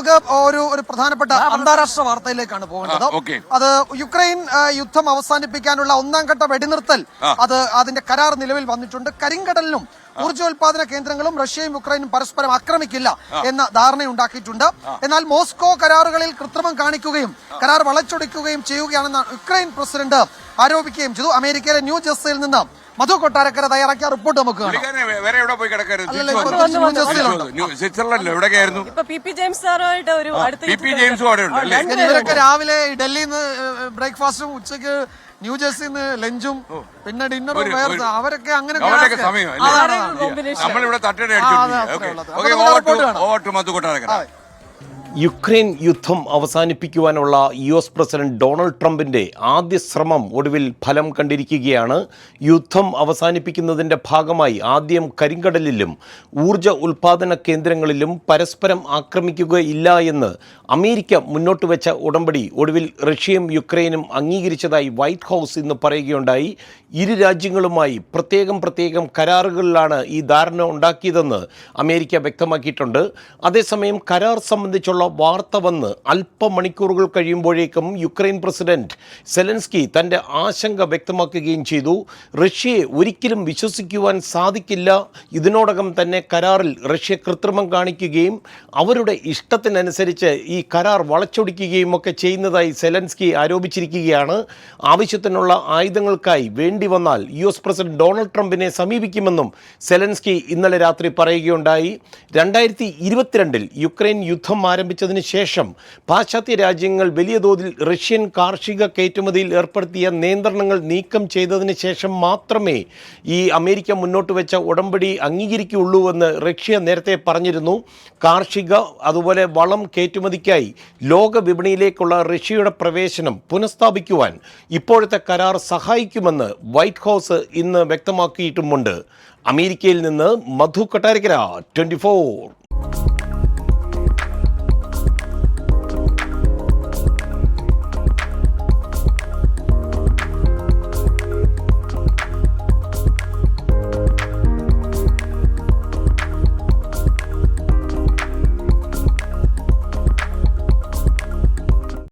നമുക്ക് ഒരു പ്രധാനപ്പെട്ട അന്താരാഷ്ട്ര വാർത്തയിലേക്കാണ് പോകേണ്ടത്. അത് യുക്രൈൻ യുദ്ധം അവസാനിപ്പിക്കാനുള്ള ഒന്നാം ഘട്ട വെടിനിർത്തൽ അതിന്റെ കരാർ നിലവിൽ വന്നിട്ടുണ്ട്. കരിങ്കടലിനും ഊർജ്ജോൽപാദന കേന്ദ്രങ്ങളും റഷ്യയും യുക്രൈനും പരസ്പരം ആക്രമിക്കില്ല എന്ന ധാരണയുണ്ടാക്കിയിട്ടുണ്ട്. എന്നാൽ മോസ്കോ കരാറുകളിൽ കൃത്രിമം കാണിക്കുകയും കരാർ വളച്ചൊടിക്കുകയും ചെയ്യുകയാണെന്ന് യുക്രൈൻ പ്രസിഡന്റ് ആരോപിക്കുകയും ചെയ്തു. അമേരിക്കയിലെ ന്യൂ ജെർസിയിൽ നിന്ന് മധു കൊട്ടാരക്കര തയ്യാറാക്കിയ റിപ്പോർട്ട് നമുക്ക് ഇവരൊക്കെ രാവിലെ ഡൽഹിയിൽ നിന്ന് ബ്രേക്ക്ഫാസ്റ്റും ഉച്ചയ്ക്ക് ന്യൂ ജേഴ്സിന്ന് ലഞ്ചും പിന്നെ ഡിന്നറും അവരൊക്കെ അങ്ങനെ യുക്രൈൻ യുദ്ധം അവസാനിപ്പിക്കുവാനുള്ള US പ്രസിഡന്റ് ഡൊണാൾഡ് ട്രംപിൻ്റെ ആദ്യ ശ്രമം ഒടുവിൽ ഫലം കണ്ടിരിക്കുകയാണ്. യുദ്ധം അവസാനിപ്പിക്കുന്നതിൻ്റെ ഭാഗമായി ആദ്യം കരിങ്കടലിലും ഊർജ ഉൽപാദന കേന്ദ്രങ്ങളിലും പരസ്പരം ആക്രമിക്കുകയില്ല എന്ന് അമേരിക്ക മുന്നോട്ട് വെച്ച ഉടമ്പടി ഒടുവിൽ റഷ്യയും യുക്രൈനും അംഗീകരിച്ചതായി വൈറ്റ് ഹൗസ് ഇന്ന് പറയുകയുണ്ടായി. ഇരു രാജ്യങ്ങളുമായി പ്രത്യേകം കരാറുകളിലാണ് ഈ ധാരണ ഉണ്ടാക്കിയതെന്ന് അമേരിക്ക വ്യക്തമാക്കിയിട്ടുണ്ട്. അതേസമയം കരാർ സംബന്ധിച്ചുള്ള വാർത്ത വന്ന് അല്പമണിക്കൂറുകൾ കഴിയുമ്പോഴേക്കും യുക്രൈൻ പ്രസിഡന്റ് സെലൻസ്കി തൻ്റെ ആശങ്ക വ്യക്തമാക്കുകയും ചെയ്തു. റഷ്യയെ ഒരിക്കലും വിശ്വസിക്കുവാൻ സാധിക്കില്ല. ഇതിനോടകം തന്നെ കരാറിൽ റഷ്യ കൃത്രിമം കാണിക്കുകയും അവരുടെ ഇഷ്ടത്തിനനുസരിച്ച് ഈ കരാർ വളച്ചൊടിക്കുകയും ഒക്കെ ചെയ്യുന്നതായി സെലൻസ്കി ആരോപിച്ചിരിക്കുകയാണ്. ആവശ്യത്തിനുള്ള ആയുധങ്ങൾക്കായി വേണ്ടി വന്നാൽ US പ്രസിഡന്റ് ഡൊണാൾഡ് ട്രംപിനെ സമീപിക്കുമെന്നും സെലൻസ്കി ഇന്നലെ രാത്രി പറയുകയുണ്ടായി. 2022 യുക്രൈൻ യുദ്ധം ആരംഭിച്ചതിന് ശേഷം പാശ്ചാത്യ രാജ്യങ്ങൾ വലിയ തോതിൽ റഷ്യൻ കാർഷിക കയറ്റുമതിയിൽ ഏർപ്പെടുത്തിയ നിയന്ത്രണങ്ങൾ നീക്കം ചെയ്തതിന് ശേഷം മാത്രമേ ഈ അമേരിക്ക മുന്നോട്ട് വെച്ച ഉടമ്പടി അംഗീകരിക്കുകയുള്ളൂ എന്ന് റഷ്യ നേരത്തെ പറഞ്ഞിരുന്നു. കാർഷിക അതുപോലെ വളം കയറ്റുമതിക്കായി ലോക വിപണിയിലേക്കുള്ള റഷ്യയുടെ പ്രവേശനം പുനഃസ്ഥാപിക്കുവാൻ ഇപ്പോഴത്തെ കരാർ സഹായിക്കുമെന്ന് വൈറ്റ് ഹൗസ് ഇന്ന് വ്യക്തമാക്കിയിട്ടുമുണ്ട്. അമേരിക്കയിൽ നിന്ന് മധു കൊട്ടാരക്കര, 24.